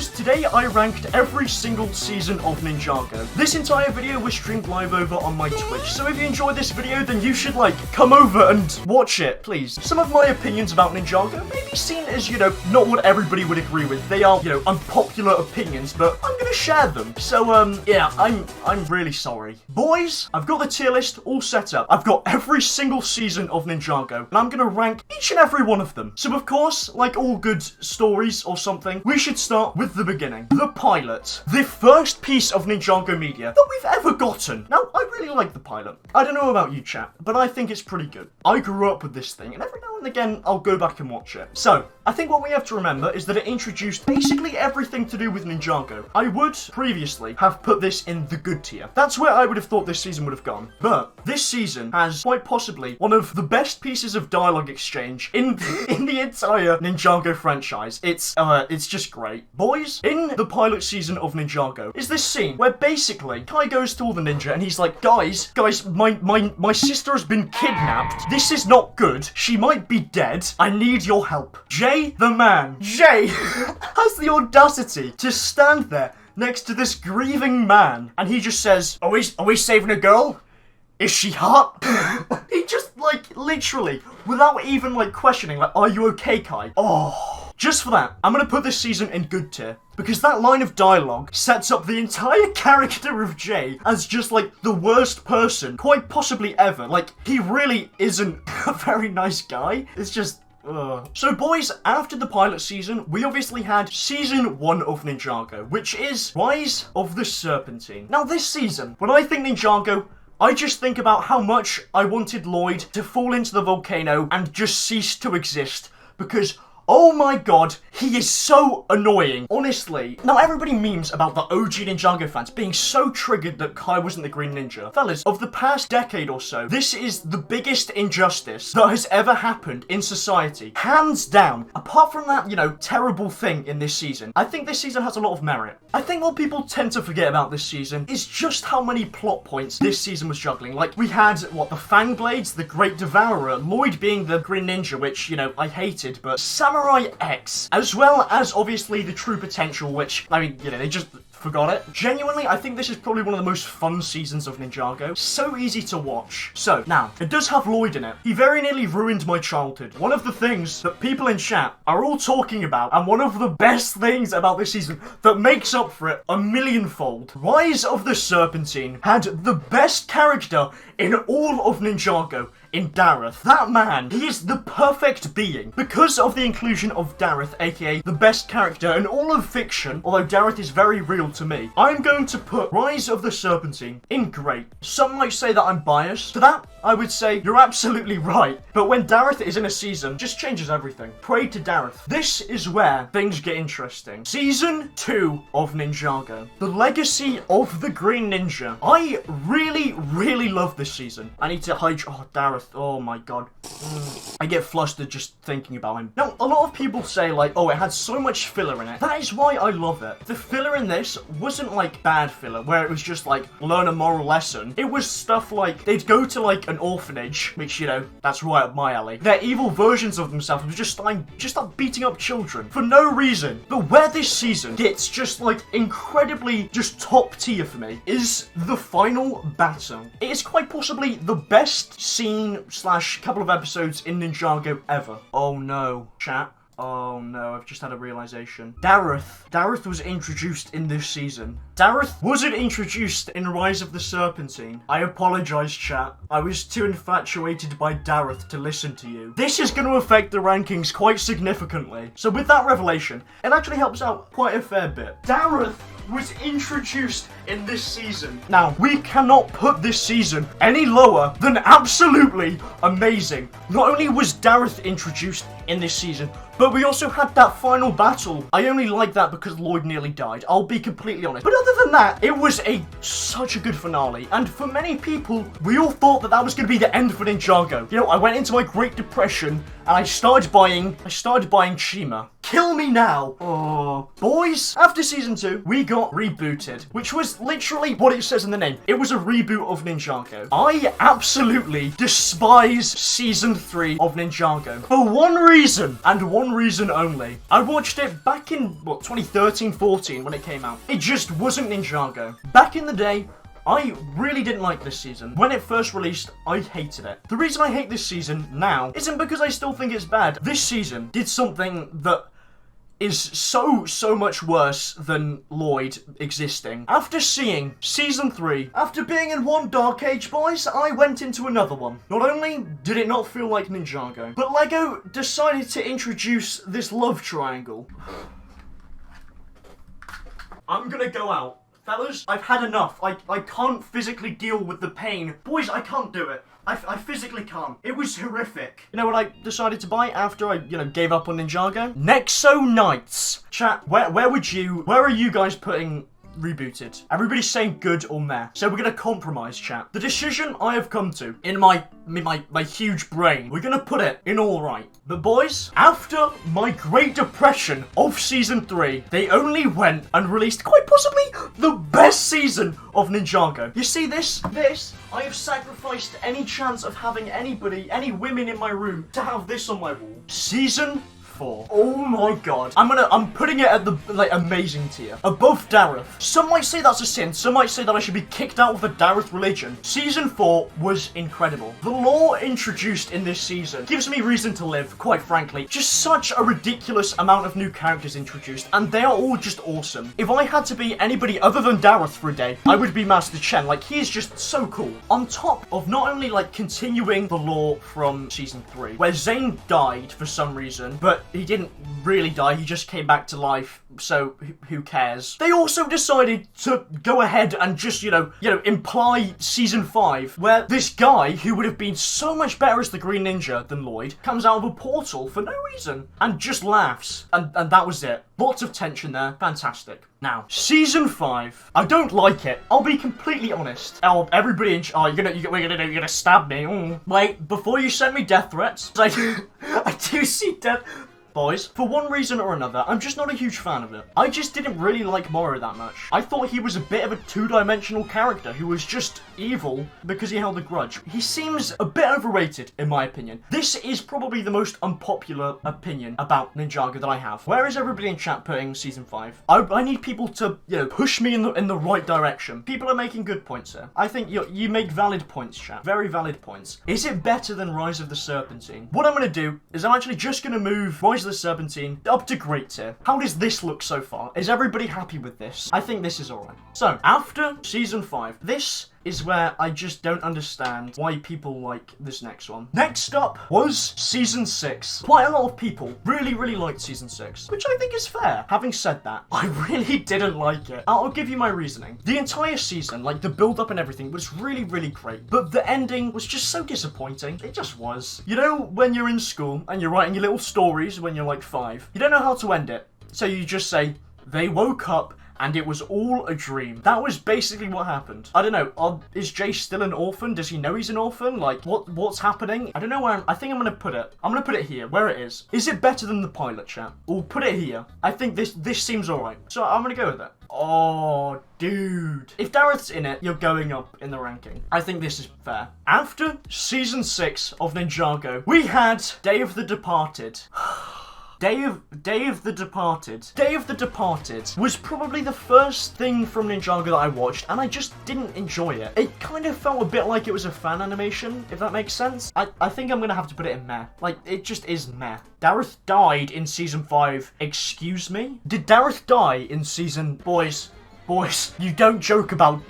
boys, today I ranked every single season of Ninjago. This entire video was streamed live over on my Twitch, so if you enjoyed this video, then you should, come over and watch it, please. Some of my opinions about Ninjago may be seen as, not what everybody would agree with. They are, unpopular opinions, but I'm gonna share them. So, yeah, I'm really sorry. Boys, I've got the tier list all set up. I've got every single season of Ninjago, and I'm gonna rank each and every one of them. So, of course, like all good stories or something, we should start with the beginning. The pilot. The first piece of Ninjago media that we've ever gotten. Now, I really like the pilot. I don't know about you, chat, but I think it's pretty good. I grew up with this thing, and every now and again, I'll go back and watch it. So, I think what we have to remember is that it introduced basically everything to do with Ninjago. I would previously have put this in the good tier. That's where I would have thought this season would have gone. But this season has quite possibly one of the best pieces of dialogue exchange in the entire Ninjago franchise. It's just great. Boys, in the pilot season of Ninjago is this scene where basically Kai goes to all the ninja and he's like, guys, my sister has been kidnapped. This is not good. She might be dead. I need your help. Jay, the man, Jay has the audacity to stand there next to this grieving man and he just says, are we saving a girl? Is she hot? He just, literally, without even, questioning, are you okay, Kai? Oh. Just for that, I'm gonna put this season in good tier. Because that line of dialogue sets up the entire character of Jay as just, the worst person, quite possibly ever. He really isn't a very nice guy. It's just... So boys, after the pilot season, we obviously had season 1 of Ninjago, which is Rise of the Serpentine. Now this season, when I think Ninjago, I just think about how much I wanted Lloyd to fall into the volcano and just cease to exist, because oh my god, he is so annoying. Honestly. Now everybody memes about the OG Ninjago fans being so triggered that Kai wasn't the Green Ninja. Fellas, of the past decade or so, this is the biggest injustice that has ever happened in society. Hands down. Apart from that, terrible thing in this season, I think this season has a lot of merit. I think what people tend to forget about this season is just how many plot points this season was juggling. We had, the Fang Blades, the Great Devourer, Lloyd being the Green Ninja, which, I hated, but Samurai X, as well as obviously the True Potential, which, they just forgot it. Genuinely, I think this is probably one of the most fun seasons of Ninjago. So easy to watch. So, now, it does have Lloyd in it. He very nearly ruined my childhood. One of the things that people in chat are all talking about, and one of the best things about this season that makes up for it a millionfold. Rise of the Serpentine had the best character in all of Ninjago. In Dareth. That man, he is the perfect being. Because of the inclusion of Dareth, aka the best character in all of fiction, although Dareth is very real to me, I'm going to put Rise of the Serpentine in great. Some might say that I'm biased. To that, I would say you're absolutely right. But when Dareth is in a season, just changes everything. Pray to Dareth. This is where things get interesting. Season 2 of Ninjago. The Legacy of the Green Ninja. I really, really love this season. I need to hide... Oh, Dareth. Oh my god. I get flustered just thinking about him. Now, a lot of people say, oh, it had so much filler in it. That is why I love it. The filler in this wasn't, bad filler, where it was just, learn a moral lesson. It was stuff they'd go to, an orphanage, which, that's right up my alley. They're evil versions of themselves would just start beating up children for no reason. But where this season gets just, incredibly just top tier for me is the final battle. It is quite possibly the best scene / couple of episodes in Ninjago ever. Oh no, chat. Oh no, I've just had a realization. Dareth was introduced in this season. Dareth wasn't introduced in Rise of the Serpentine. I apologize, chat. I was too infatuated by Dareth to listen to you. This is going to affect the rankings quite significantly. So with that revelation, it actually helps out quite a fair bit. Dareth was introduced in this season. Now, we cannot put this season any lower than absolutely amazing. Not only was Dareth introduced in this season, but we also had that final battle. I only like that because Lloyd nearly died. I'll be completely honest. But other than that, it was such a good finale. And for many people, we all thought that was going to be the end for Ninjago. I went into my Great Depression and I started buying Chima. Kill me now. Oh. Boys, after season 2, we got Rebooted, which was literally what it says in the name. It was a reboot of Ninjago. I absolutely despise season 3 of Ninjago for one reason, and one reason only. I watched it back in, what, 2013-14 when it came out. It just wasn't Ninjago. Back in the day, I really didn't like this season. When it first released, I hated it. The reason I hate this season now isn't because I still think it's bad. This season did something that is so much worse than Lloyd existing. After seeing season 3, after being in one dark age, boys, I went into another one. Not only did it not feel like Ninjago, but LEGO decided to introduce this love triangle. I'm gonna go out. Fellas, I've had enough. I can't physically deal with the pain. Boys, I can't do it. I physically can't. It was horrific. You know what I decided to buy after I, gave up on Ninjago? Nexo Knights. Chat, where are you guys putting Rebooted? Everybody's saying good or meh. So we're gonna compromise, chat. The decision I have come to in my huge brain, we're gonna put it in all right. But boys, after my great depression of season 3, they only went and released quite possibly the best season of Ninjago. You see this? I have sacrificed any chance of having any women in my room to have this on my wall. Season 4. Oh my god. I'm putting it at the, amazing tier. Above Dareth. Some might say that's a sin. Some might say that I should be kicked out of the Dareth religion. Season 4 was incredible. The lore introduced in this season gives me reason to live, quite frankly. Just such a ridiculous amount of new characters introduced, and they are all just awesome. If I had to be anybody other than Dareth for a day, I would be Master Chen. He is just so cool. On top of not only, continuing the lore from season 3, where Zane died for some reason, but he didn't really die, he just came back to life, so who cares? They also decided to go ahead and just, imply season 5, where this guy, who would have been so much better as the Green Ninja than Lloyd, comes out of a portal for no reason, and just laughs, and that was it. Lots of tension there, fantastic. Now, season 5, I don't like it. I'll be completely honest. Everybody you're gonna stab me. Wait, before you send me death threats, I do see death. Boys, for one reason or another, I'm just not a huge fan of it. I just didn't really like Moro that much. I thought he was a bit of a two-dimensional character who was just evil because he held a grudge. He seems a bit overrated, in my opinion. This is probably the most unpopular opinion about Ninjago that I have. Where is everybody in chat putting season 5? I need people to, push me in the right direction. People are making good points here. I think you make valid points, chat. Very valid points. Is it better than Rise of the Serpentine? What I'm gonna do is I'm actually just gonna move Rise of the Serpentine up to great tier. How does this look so far? Is everybody happy with this? I think this is alright. So, after season 5, this is where I just don't understand why people like this next one. Next up was season 6. Quite a lot of people really liked season 6, which I think is fair. Having said that, I really didn't like it. I'll give you my reasoning. The entire season, the build-up and everything, was really great, but the ending was just so disappointing. It just was. You know, when you're in school and you're writing your little stories when you're 5, you don't know how to end it, so you just say, they woke up and it was all a dream. That was basically what happened. I don't know, is Jay still an orphan? Does he know he's an orphan? What's happening? I don't know where I think I'm gonna put it. I'm gonna put it here, where it is. Is it better than the pilot, chat? We'll put it here. I think this seems alright. So I'm gonna go with it. Oh, dude. If Dareth's in it, you're going up in the ranking. I think this is fair. After season 6 of Ninjago, we had Day of the Departed. Day of the Departed. Day of the Departed was probably the first thing from Ninjago that I watched, and I just didn't enjoy it. It kind of felt a bit like it was a fan animation, if that makes sense. I think I'm gonna have to put it in meh. It just is meh. Dareth died in season 5. Excuse me? Did Dareth die in season... Boys, you don't joke about...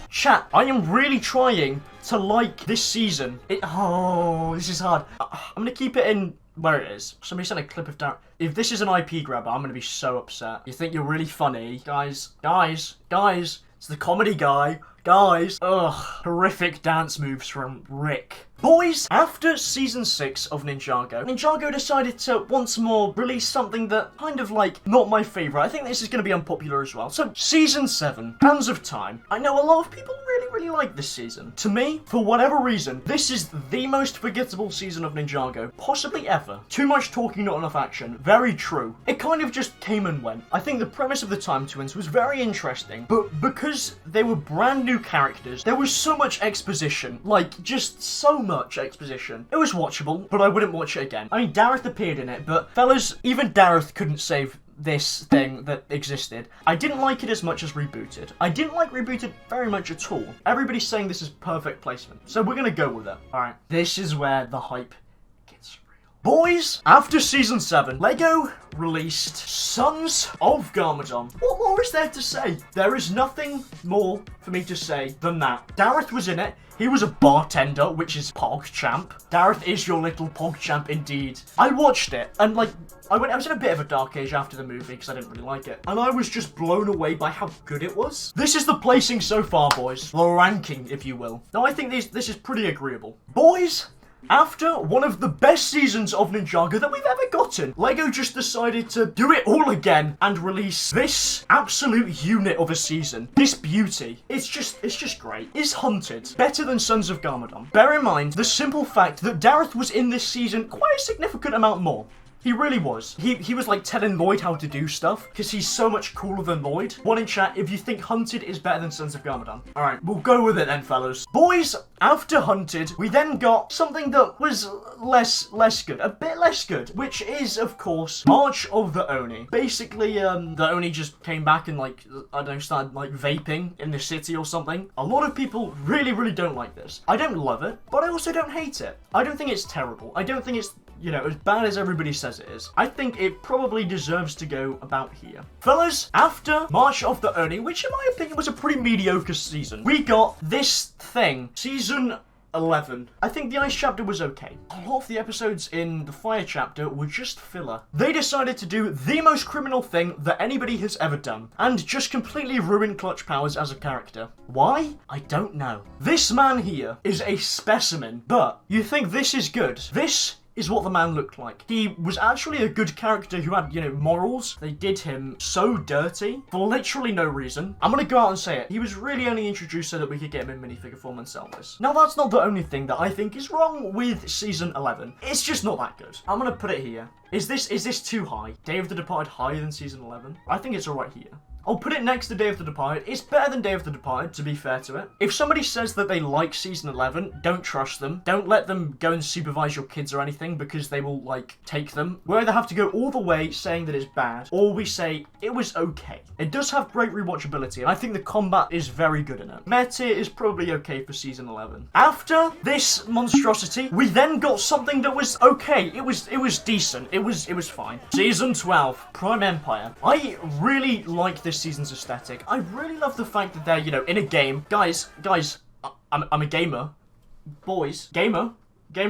Chat, I am really trying to like this season. This is hard. I'm gonna keep it in... where it is. Somebody sent a clip of Dareth. If this is an IP grabber, I'm gonna be so upset. You think you're really funny? Guys, it's the comedy guy. Guys, horrific dance moves from Rick. Boys, after season 6 of Ninjago decided to once more release something that kind of not my favourite. I think this is going to be unpopular as well. So, season 7, Hands of Time. I know a lot of people really really like this season. To me, for whatever reason, this is the most forgettable season of Ninjago, possibly ever. Too much talking, not enough action. Very true. It kind of just came and went. I think the premise of the Time Twins was very interesting, but because they were brand new characters, there was so much exposition. Like, just so much exposition. It was watchable, but I wouldn't watch it again. I mean, Dareth appeared in it, but fellas, even Dareth couldn't save this thing that existed. I didn't like it as much as Rebooted. I didn't like Rebooted very much at all. Everybody's saying this is perfect placement, so we're gonna go with it. Alright, this is where the hype gets real. Boys, after Season 7, LEGO released Sons of Garmadon. What more is there to say? There is nothing more for me to say than that. Dareth was in it. He was a bartender, which is PogChamp. Dareth is your little PogChamp indeed. I watched it, and like, I was in a bit of a dark age after the movie, because I didn't really like it. And I was just blown away by how good it was. This is the placing so far, boys. The ranking, if you will. Now, I think this is pretty agreeable. Boys, after one of the best seasons of Ninjago that we've ever gotten, LEGO just decided to do it all again and release this absolute unit of a season. This beauty. It's just great. Is Hunted better than Sons of Garmadon? Bear in mind the simple fact that Dareth was in this season quite a significant amount more. He really was. He was like telling Lloyd how to do stuff because he's so much cooler than Lloyd. One in chat if you think Hunted is better than Sons of Garmadon. Alright, we'll go with it then, fellas. Boys, after Hunted, we then got something that was less good. A bit less good, which is, of course, March of the Oni. Basically, the Oni just came back and like, I don't know, started like vaping in the city or something. A lot of people really don't like this. I don't love it, but I also don't hate it. I don't think it's terrible. I don't think it's, you know, as bad as everybody says it is. I think it probably deserves to go about here. Fellas, after March of the Oni, which in my opinion was a pretty mediocre season, we got this thing, Season 11. I think the Ice chapter was okay. A lot of the episodes in the Fire chapter were just filler. They decided to do the most criminal thing that anybody has ever done, and just completely ruin Clutch Powers as a character. Why? I don't know. This man here is a specimen, but you think this is good. This is what the man looked like. He was actually a good character who had, you know, morals. They did him so dirty for literally no reason. I'm gonna go out and say it. He was really only introduced so that we could get him in minifigure form and sell this. Now, that's not the only thing that I think is wrong with Season 11. It's just not that good. I'm gonna put it here. Is this too high? Day of the Departed higher than Season 11? I think it's alright here. I'll put it next to Day of the Departed. It's better than Day of the Departed, to be fair to it. If somebody says that they like Season 11, don't trust them. Don't let them go and supervise your kids or anything because they will, like, take them. We either have to go all the way saying that it's bad, or we say it was okay. It does have great rewatchability, and I think the combat is very good in it. Meta is probably okay for Season 11. After this monstrosity, we then got something that was okay. It was decent. It was fine. Season 12, Prime Empire. I really like this season's aesthetic. I really love the fact that they're, you know, in a game. Guys, I'm a gamer. Boys, gamer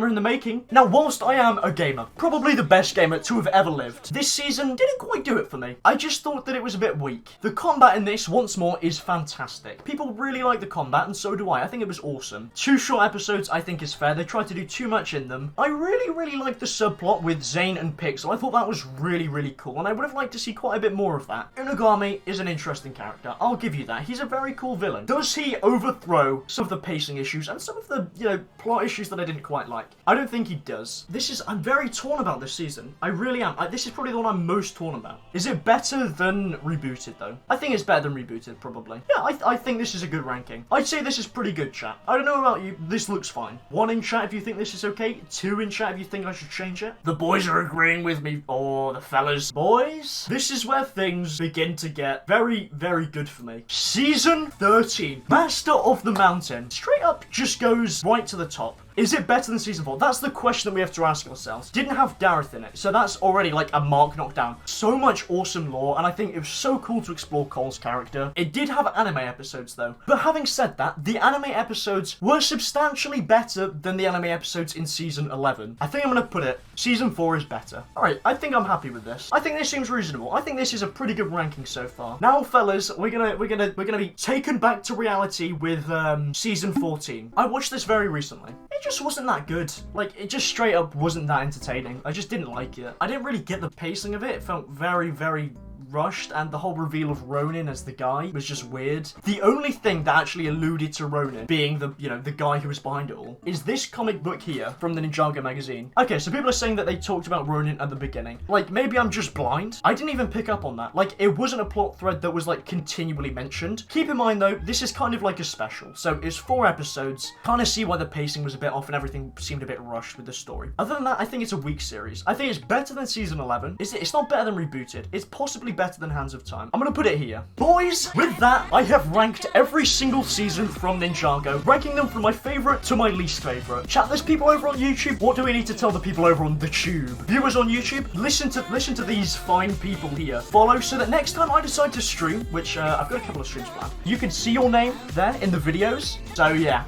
in the making. Now, whilst I am a gamer, probably the best gamer to have ever lived, this season didn't quite do it for me. I just thought that it was a bit weak. The combat in this, once more, is fantastic. People really like the combat, and so do I. I think it was awesome. 2 short episodes, I think, is fair. They tried to do too much in them. I really like the subplot with Zane and Pixel. I thought that was really cool, and I would have liked to see quite a bit more of that. Unagami is an interesting character. I'll give you that. He's a very cool villain. Does he overthrow some of the pacing issues and some of the, you know, plot issues that I didn't quite like? I don't think he does. I'm very torn about this season. I really am. This is probably the one I'm most torn about. Is it better than Rebooted, though? I think it's better than Rebooted, probably. Yeah, I think this is a good ranking. I'd say this is pretty good, chat. I don't know about you. This looks fine. 1 in chat if you think this is okay. 2 in chat if you think I should change it. The boys are agreeing with me. Oh, the fellas. Boys, this is where things begin to get very good for me. Season 13. Master of the Mountain. Straight up just goes right to the top. Is it better than Season 4? That's the question that we have to ask ourselves. Didn't have Dareth in it, so that's already like a mark knocked down. So much awesome lore, and I think it was so cool to explore Cole's character. It did have anime episodes though. But having said that, the anime episodes were substantially better than the anime episodes in Season 11. I think I'm gonna put it, Season 4 is better. Alright, I think I'm happy with this. I think this seems reasonable. I think this is a pretty good ranking so far. Now, fellas, we're gonna be taken back to reality with Season 14. I watched this very recently. It just wasn't that good. Like, it just straight up wasn't that entertaining. I just didn't like it. I didn't really get the pacing of it. It felt very rushed, and the whole reveal of Ronin as the guy was just weird. The only thing that actually alluded to Ronin being the, you know, the guy who was behind it all is this comic book here from the Ninjago magazine. Okay, so people are saying that they talked about Ronin at the beginning. Like, maybe I'm just blind. I didn't even pick up on that. Like, it wasn't a plot thread that was, like, continually mentioned. Keep in mind, though, this is kind of like a special. So it's 4 episodes. Kind of see why the pacing was a bit off and everything seemed a bit rushed with the story. Other than that, I think it's a weak series. I think it's better than season 11. It's not better than Rebooted. It's possibly better than Hands of Time. I'm gonna put it here. Boys, with that, I have ranked every single season from Ninjago, ranking them from my favorite to my least favorite. Chat, there's people over on YouTube. What do we need to tell the people over on the tube? Viewers on YouTube, listen to these fine people here. Follow so that next time I decide to stream, which I've got a couple of streams planned, you can see your name there in the videos. So yeah.